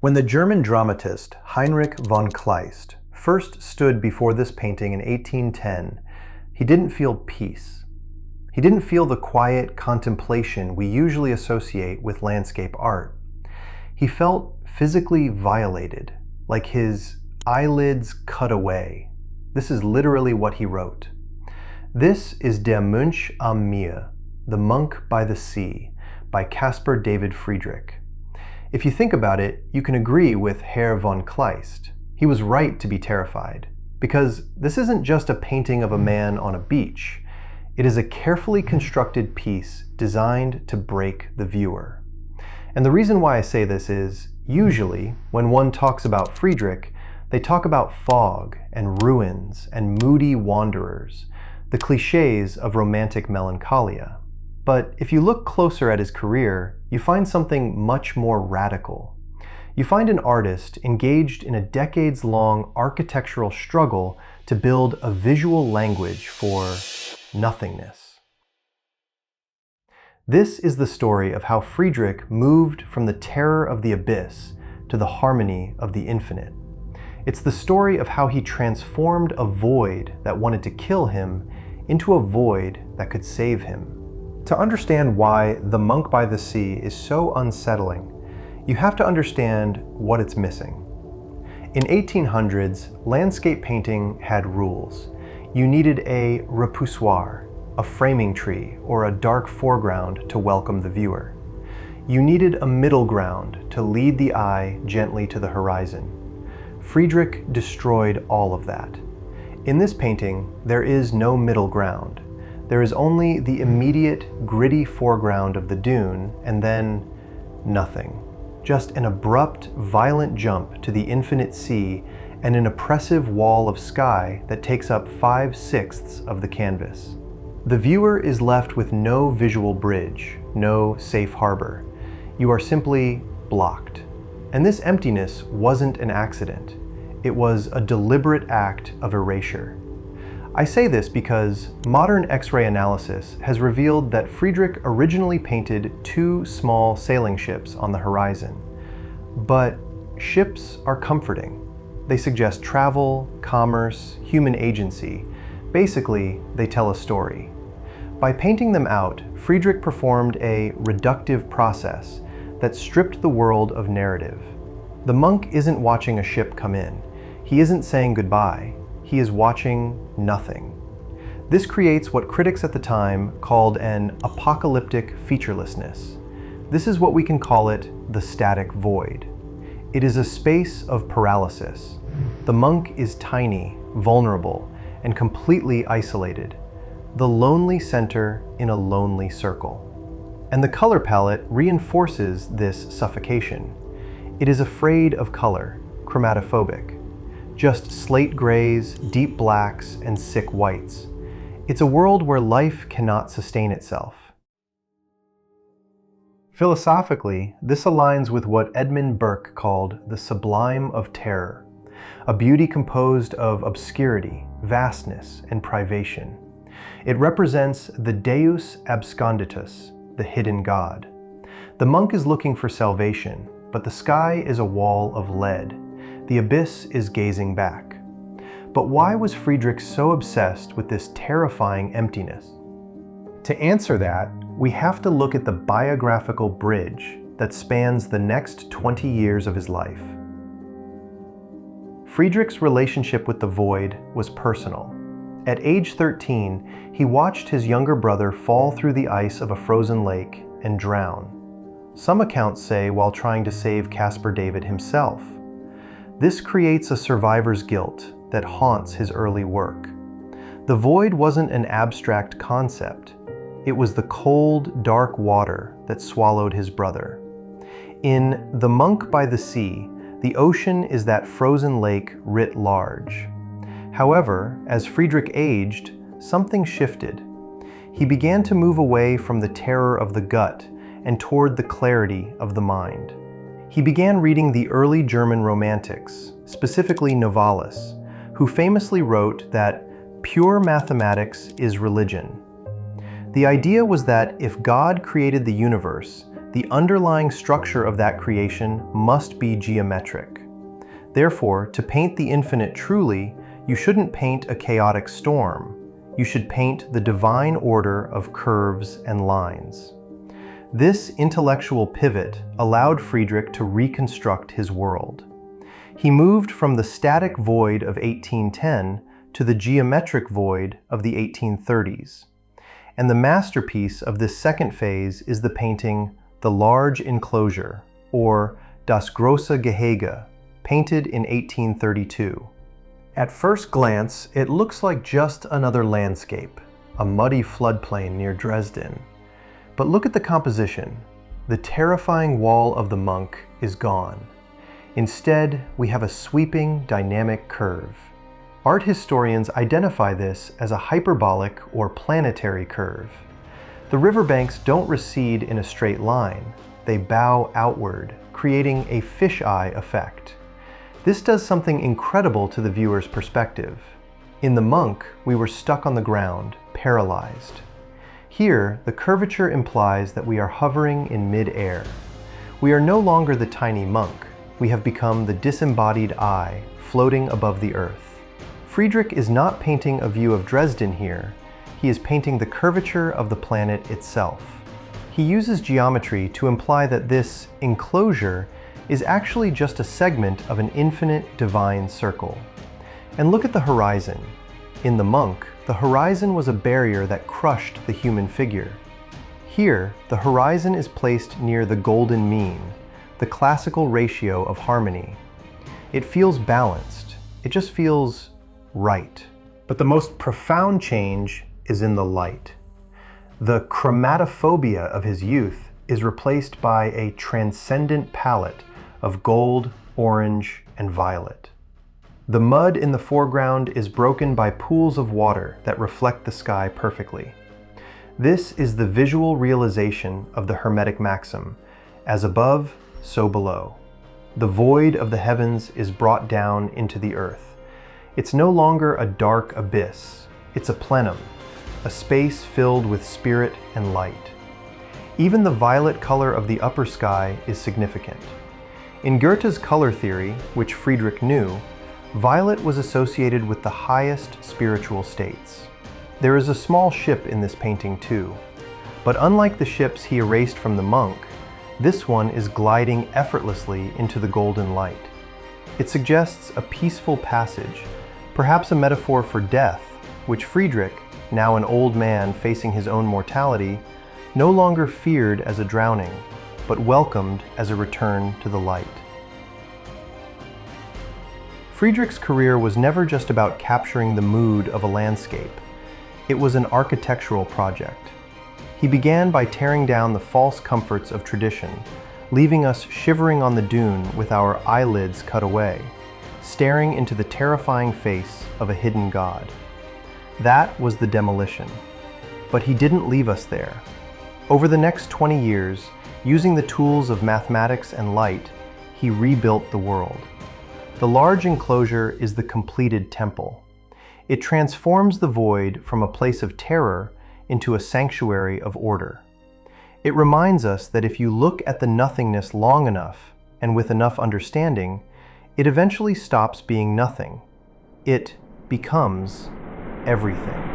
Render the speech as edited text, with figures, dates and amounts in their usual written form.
When the German dramatist Heinrich von Kleist first stood before this painting in 1810, he didn't feel peace. He didn't feel the quiet contemplation we usually associate with landscape art. He felt physically violated, like his eyelids cut away. This is literally what he wrote. This is Der Mönch am Meer, The Monk by the Sea, by Caspar David Friedrich. If you think about it, you can agree with Herr von Kleist. He was right to be terrified, because this isn't just a painting of a man on a beach. It is a carefully constructed piece designed to break the viewer. And the reason why I say this is, usually, when one talks about Friedrich, they talk about fog and ruins and moody wanderers, the cliches of romantic melancholia. But if you look closer at his career, you find something much more radical. You find an artist engaged in a decades-long architectural struggle to build a visual language for nothingness. This is the story of how Friedrich moved from the terror of the abyss to the harmony of the infinite. It's the story of how he transformed a void that wanted to kill him into a void that could save him. To understand why The Monk by the Sea is so unsettling, you have to understand what it's missing. In 1800s, landscape painting had rules. You needed a repoussoir, a framing tree, or a dark foreground to welcome the viewer. You needed a middle ground to lead the eye gently to the horizon. Friedrich destroyed all of that. In this painting, there is no middle ground. There is only the immediate, gritty foreground of the dune, and then nothing. Just an abrupt, violent jump to the infinite sea and an oppressive wall of sky that takes up 5/6 of the canvas. The viewer is left with no visual bridge, no safe harbor. You are simply blocked. And this emptiness wasn't an accident. It was a deliberate act of erasure. I say this because modern X-ray analysis has revealed that Friedrich originally painted 2 small sailing ships on the horizon. But ships are comforting. They suggest travel, commerce, human agency. Basically, they tell a story. By painting them out, Friedrich performed a reductive process that stripped the world of narrative. The monk isn't watching a ship come in. He isn't saying goodbye. He is watching nothing. This creates what critics at the time called an apocalyptic featurelessness. This is what we can call it the static void. It is a space of paralysis. The monk is tiny, vulnerable, and completely isolated. The lonely center in a lonely circle. And the color palette reinforces this suffocation. It is afraid of color, chromatophobic. Just slate grays, deep blacks, and sick whites. It's a world where life cannot sustain itself. Philosophically, this aligns with what Edmund Burke called the sublime of terror, a beauty composed of obscurity, vastness, and privation. It represents the Deus absconditus, the hidden God. The monk is looking for salvation, but the sky is a wall of lead. The abyss is gazing back. But why was Friedrich so obsessed with this terrifying emptiness? To answer that, we have to look at the biographical bridge that spans the next 20 years of his life. Friedrich's relationship with the void was personal. At age 13, he watched his younger brother fall through the ice of a frozen lake and drown. Some accounts say while trying to save Caspar David himself. This creates a survivor's guilt that haunts his early work. The void wasn't an abstract concept. It was the cold, dark water that swallowed his brother. In The Monk by the Sea, the ocean is that frozen lake writ large. However, as Friedrich aged, something shifted. He began to move away from the terror of the gut and toward the clarity of the mind. He began reading the early German Romantics, specifically Novalis, who famously wrote that pure mathematics is religion. The idea was that if God created the universe, the underlying structure of that creation must be geometric. Therefore, to paint the infinite truly, you shouldn't paint a chaotic storm. You should paint the divine order of curves and lines. This intellectual pivot allowed Friedrich to reconstruct his world. He moved from the static void of 1810 to the geometric void of the 1830s. And the masterpiece of this second phase is the painting The Large Enclosure, or Das große Gehege, painted in 1832. At first glance, it looks like just another landscape, a muddy floodplain near Dresden. But look at the composition. The terrifying wall of the monk is gone. Instead, we have a sweeping, dynamic curve. Art historians identify this as a hyperbolic or planetary curve. The riverbanks don't recede in a straight line. They bow outward, creating a fisheye effect. This does something incredible to the viewer's perspective. In The Monk, we were stuck on the ground, paralyzed. Here, the curvature implies that we are hovering in mid-air. We are no longer the tiny monk. We have become the disembodied I, floating above the earth. Friedrich is not painting a view of Dresden here. He is painting the curvature of the planet itself. He uses geometry to imply that this enclosure is actually just a segment of an infinite divine circle. And look at the horizon. In The Monk, the horizon was a barrier that crushed the human figure. Here, the horizon is placed near the golden mean, the classical ratio of harmony. It feels balanced. It just feels right. But the most profound change is in the light. The chromatophobia of his youth is replaced by a transcendent palette of gold, orange, and violet. The mud in the foreground is broken by pools of water that reflect the sky perfectly. This is the visual realization of the Hermetic maxim, as above, so below. The void of the heavens is brought down into the earth. It's no longer a dark abyss, it's a plenum, a space filled with spirit and light. Even the violet color of the upper sky is significant. In Goethe's color theory, which Friedrich knew, violet was associated with the highest spiritual states. There is a small ship in this painting too, but unlike the ships he erased from The Monk, this one is gliding effortlessly into the golden light. It suggests a peaceful passage, perhaps a metaphor for death, which Friedrich, now an old man facing his own mortality, no longer feared as a drowning, but welcomed as a return to the light. Friedrich's career was never just about capturing the mood of a landscape. It was an architectural project. He began by tearing down the false comforts of tradition, leaving us shivering on the dune with our eyelids cut away, staring into the terrifying face of a hidden god. That was the demolition. But he didn't leave us there. Over the next 20 years, using the tools of mathematics and light, he rebuilt the world. The large enclosure is the completed temple. It transforms the void from a place of terror into a sanctuary of order. It reminds us that if you look at the nothingness long enough and with enough understanding, it eventually stops being nothing. It becomes everything.